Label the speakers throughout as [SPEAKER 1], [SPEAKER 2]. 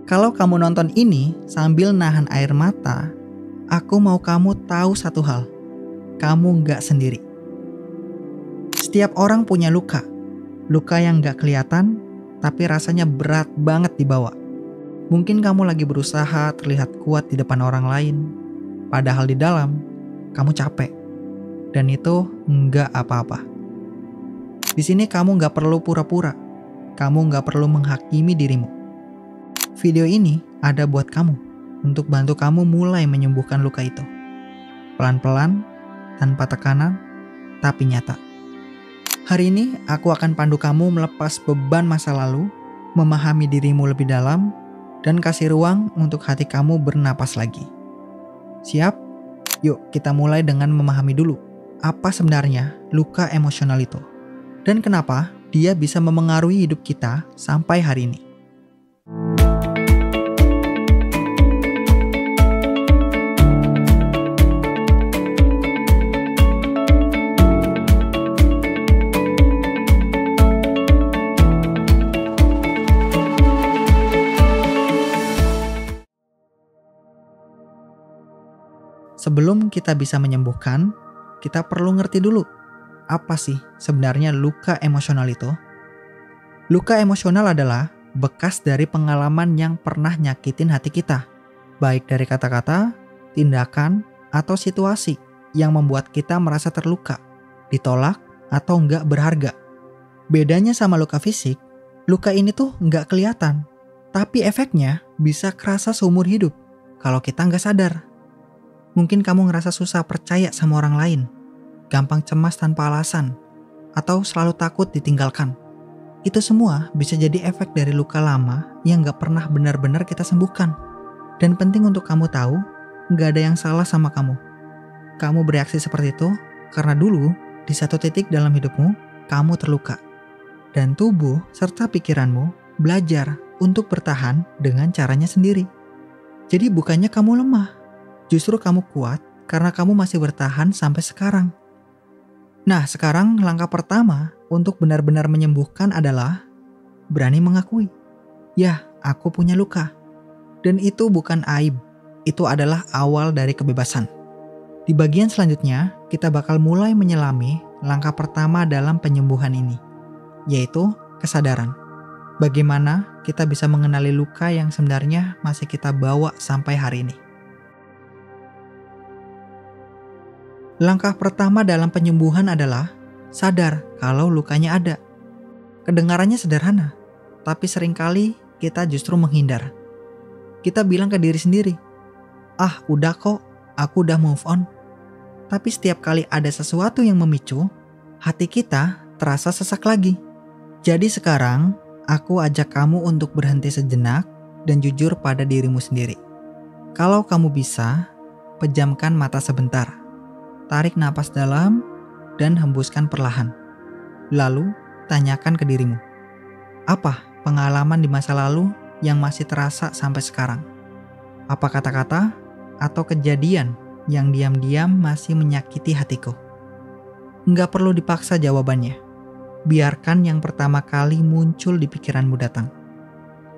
[SPEAKER 1] Kalau kamu nonton ini sambil nahan air mata, aku mau kamu tahu satu hal. Kamu nggak sendiri. Setiap orang punya luka. Luka yang nggak kelihatan, tapi rasanya berat banget dibawa. Mungkin kamu lagi berusaha terlihat kuat di depan orang lain, padahal di dalam, kamu capek. Dan itu nggak apa-apa. Di sini kamu nggak perlu pura-pura. Kamu nggak perlu menghakimi dirimu. Video ini ada buat kamu, untuk bantu kamu mulai menyembuhkan luka itu. Pelan-pelan, tanpa tekanan, tapi nyata. Hari ini aku akan pandu kamu melepas beban masa lalu, memahami dirimu lebih dalam, dan kasih ruang untuk hati kamu bernapas lagi. Siap? Yuk kita mulai dengan memahami dulu, apa sebenarnya luka emosional itu, dan kenapa dia bisa memengaruhi hidup kita sampai hari ini. Sebelum kita bisa menyembuhkan, kita perlu ngerti dulu, apa sih sebenarnya luka emosional itu? Luka emosional adalah bekas dari pengalaman yang pernah nyakitin hati kita, baik dari kata-kata, tindakan, atau situasi yang membuat kita merasa terluka, ditolak, atau nggak berharga. Bedanya sama luka fisik, luka ini tuh nggak kelihatan, tapi efeknya bisa kerasa seumur hidup kalau kita nggak sadar. Mungkin kamu ngerasa susah percaya sama orang lain, gampang cemas tanpa alasan, atau selalu takut ditinggalkan. Itu semua bisa jadi efek dari luka lama yang gak pernah benar-benar kita sembuhkan. Dan penting untuk kamu tahu, gak ada yang salah sama kamu. Kamu bereaksi seperti itu karena dulu, di satu titik dalam hidupmu, kamu terluka. Dan tubuh serta pikiranmu belajar untuk bertahan dengan caranya sendiri. Jadi bukannya kamu lemah, justru kamu kuat karena kamu masih bertahan sampai sekarang. Nah, sekarang langkah pertama untuk benar-benar menyembuhkan adalah berani mengakui. Ya, aku punya luka. Dan itu bukan aib, itu adalah awal dari kebebasan. Di bagian selanjutnya, kita bakal mulai menyelami langkah pertama dalam penyembuhan ini, yaitu kesadaran. Bagaimana kita bisa mengenali luka yang sebenarnya masih kita bawa sampai hari ini. Langkah pertama dalam penyembuhan adalah sadar kalau lukanya ada. Kedengarannya sederhana, tapi seringkali kita justru menghindar. Kita bilang ke diri sendiri, "Ah, udah kok, aku udah move on." Tapi setiap kali ada sesuatu yang memicu, hati kita terasa sesak lagi. Jadi sekarang, aku ajak kamu untuk berhenti sejenak dan jujur pada dirimu sendiri. Kalau kamu bisa, pejamkan mata sebentar. Tarik napas dalam dan hembuskan perlahan. Lalu, tanyakan ke dirimu, apa pengalaman di masa lalu yang masih terasa sampai sekarang? Apa kata-kata atau kejadian yang diam-diam masih menyakiti hatiku? Nggak perlu dipaksa jawabannya. Biarkan yang pertama kali muncul di pikiranmu datang.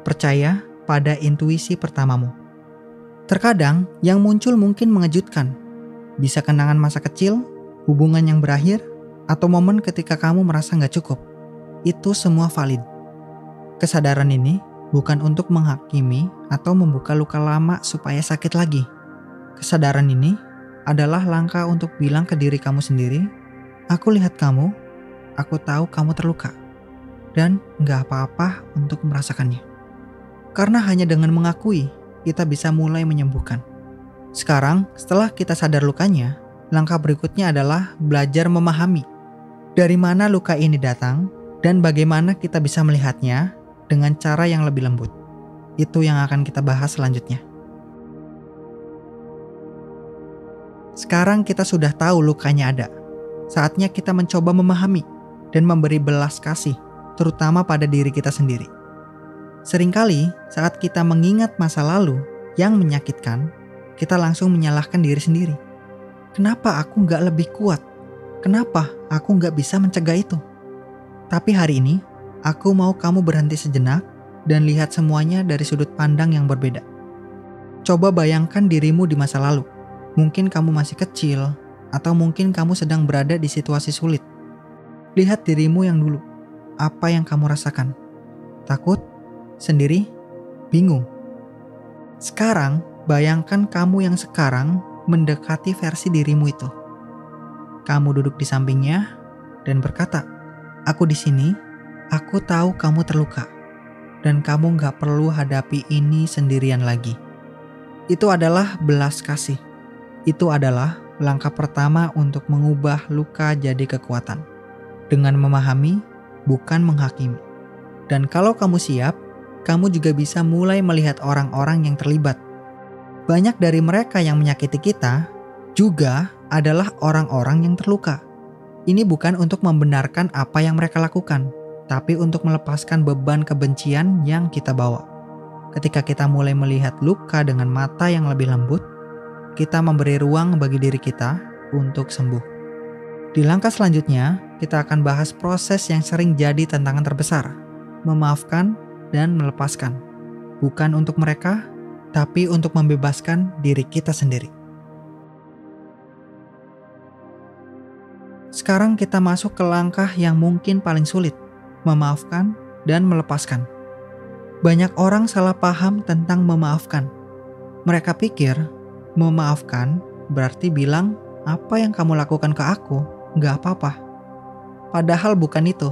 [SPEAKER 1] Percaya pada intuisi pertamamu. Terkadang yang muncul mungkin mengejutkan. Bisa kenangan masa kecil, hubungan yang berakhir, atau momen ketika kamu merasa gak cukup. Itu semua valid. Kesadaran ini bukan untuk menghakimi atau membuka luka lama supaya sakit lagi. Kesadaran ini adalah langkah untuk bilang ke diri kamu sendiri, aku lihat kamu, aku tahu kamu terluka, dan gak apa-apa untuk merasakannya. Karena hanya dengan mengakui, kita bisa mulai menyembuhkan. Sekarang, setelah kita sadar lukanya, langkah berikutnya adalah belajar memahami dari mana luka ini datang dan bagaimana kita bisa melihatnya dengan cara yang lebih lembut. Itu yang akan kita bahas selanjutnya. Sekarang kita sudah tahu lukanya ada. Saatnya kita mencoba memahami dan memberi belas kasih, terutama pada diri kita sendiri. Seringkali saat kita mengingat masa lalu yang menyakitkan, kita langsung menyalahkan diri sendiri. Kenapa aku gak lebih kuat? Kenapa aku gak bisa mencegah itu? Tapi hari ini, aku mau kamu berhenti sejenak dan lihat semuanya dari sudut pandang yang berbeda. Coba bayangkan dirimu di masa lalu. Mungkin kamu masih kecil, atau mungkin kamu sedang berada di situasi sulit. Lihat dirimu yang dulu. Apa yang kamu rasakan? Takut? Sendiri? Bingung? Sekarang, bayangkan kamu yang sekarang mendekati versi dirimu itu. Kamu duduk di sampingnya dan berkata, "Aku di sini, aku tahu kamu terluka. Dan kamu gak perlu hadapi ini sendirian lagi." Itu adalah belas kasih. Itu adalah langkah pertama untuk mengubah luka jadi kekuatan. Dengan memahami, bukan menghakimi. Dan kalau kamu siap, kamu juga bisa mulai melihat orang-orang yang terlibat. Banyak dari mereka yang menyakiti kita juga adalah orang-orang yang terluka. Ini bukan untuk membenarkan apa yang mereka lakukan, tapi untuk melepaskan beban kebencian yang kita bawa. Ketika kita mulai melihat luka dengan mata yang lebih lembut, kita memberi ruang bagi diri kita untuk sembuh. Di langkah selanjutnya, kita akan bahas proses yang sering jadi tantangan terbesar, memaafkan dan melepaskan. Bukan untuk mereka, tapi untuk membebaskan diri kita sendiri. Sekarang kita masuk ke langkah yang mungkin paling sulit, memaafkan dan melepaskan. Banyak orang salah paham tentang memaafkan. Mereka pikir memaafkan berarti bilang, "Apa yang kamu lakukan ke aku, gak apa-apa." Padahal bukan itu.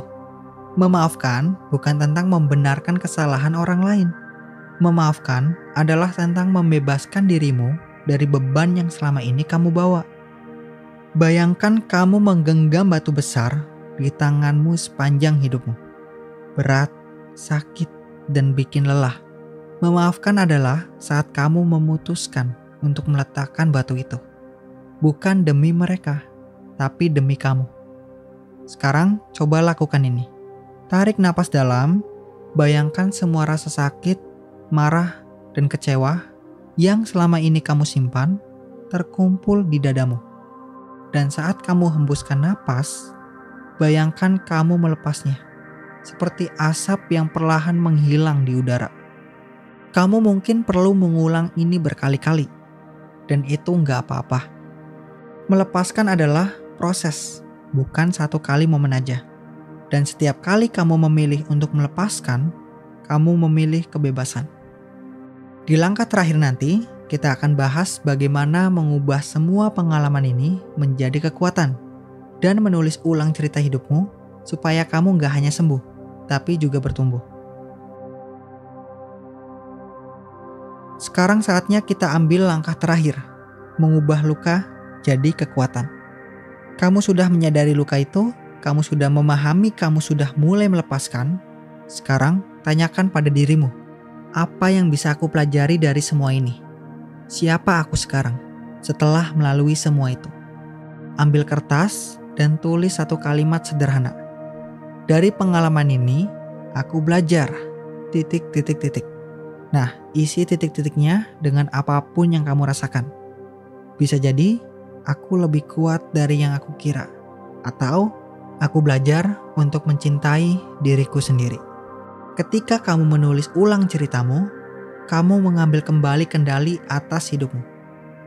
[SPEAKER 1] Memaafkan bukan tentang membenarkan kesalahan orang lain. Memaafkan adalah tentang membebaskan dirimu dari beban yang selama ini kamu bawa. Bayangkan kamu menggenggam batu besar di tanganmu sepanjang hidupmu. Berat, sakit, dan bikin lelah. Memaafkan adalah saat kamu memutuskan untuk meletakkan batu itu. Bukan demi mereka, tapi demi kamu. Sekarang coba lakukan ini. Tarik napas dalam, bayangkan semua rasa sakit, marah, dan kecewa yang selama ini kamu simpan terkumpul di dadamu. Dan saat kamu hembuskan napas, bayangkan kamu melepasnya, seperti asap yang perlahan menghilang di udara. Kamu mungkin perlu mengulang ini berkali-kali, dan itu nggak apa-apa. Melepaskan adalah proses, bukan satu kali momen aja. Dan setiap kali kamu memilih untuk melepaskan, kamu memilih kebebasan. Di langkah terakhir nanti, kita akan bahas bagaimana mengubah semua pengalaman ini menjadi kekuatan dan menulis ulang cerita hidupmu supaya kamu gak hanya sembuh, tapi juga bertumbuh. Sekarang saatnya kita ambil langkah terakhir, mengubah luka jadi kekuatan. Kamu sudah menyadari luka itu, kamu sudah memahami, kamu sudah mulai melepaskan. Sekarang tanyakan pada dirimu, apa yang bisa aku pelajari dari semua ini? Siapa aku sekarang setelah melalui semua itu? Ambil kertas dan tulis satu kalimat sederhana. Dari pengalaman ini, aku belajar, titik. Nah, isi titik-titiknya dengan apapun yang kamu rasakan. Bisa jadi, aku lebih kuat dari yang aku kira. Atau, aku belajar untuk mencintai diriku sendiri. Ketika kamu menulis ulang ceritamu, kamu mengambil kembali kendali atas hidupmu.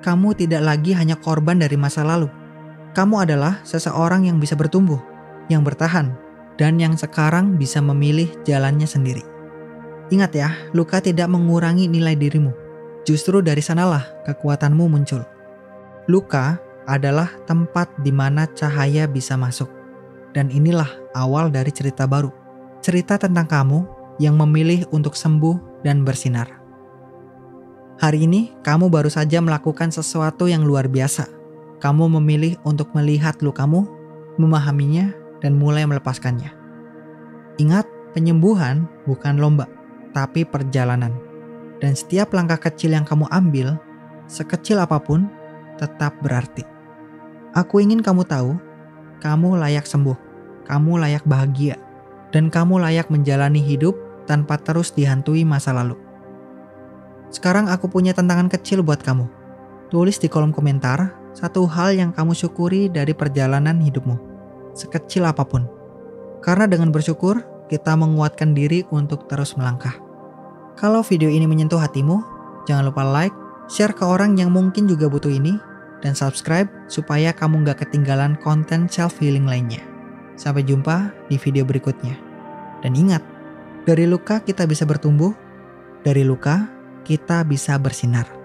[SPEAKER 1] Kamu tidak lagi hanya korban dari masa lalu. Kamu adalah seseorang yang bisa bertumbuh, yang bertahan, dan yang sekarang bisa memilih jalannya sendiri. Ingat ya, luka tidak mengurangi nilai dirimu. Justru dari sanalah kekuatanmu muncul. Luka adalah tempat di mana cahaya bisa masuk. Dan inilah awal dari cerita baru. Cerita tentang kamu yang memilih untuk sembuh dan bersinar. Hari ini, kamu baru saja melakukan sesuatu yang luar biasa. Kamu memilih untuk melihat lukamu, memahaminya, dan mulai melepaskannya. Ingat, penyembuhan bukan lomba, tapi perjalanan. Dan setiap langkah kecil yang kamu ambil, sekecil apapun, tetap berarti. Aku ingin kamu tahu, kamu layak sembuh, kamu layak bahagia, dan kamu layak menjalani hidup tanpa terus dihantui masa lalu. Sekarang aku punya tantangan kecil buat kamu. Tulis di kolom komentar satu hal yang kamu syukuri dari perjalanan hidupmu, sekecil apapun. Karena dengan bersyukur, kita menguatkan diri untuk terus melangkah. Kalau video ini menyentuh hatimu, jangan lupa like, share ke orang yang mungkin juga butuh ini, dan subscribe supaya kamu gak ketinggalan konten self-healing lainnya. Sampai jumpa di video berikutnya. Dan ingat, dari luka kita bisa bertumbuh, dari luka kita bisa bersinar.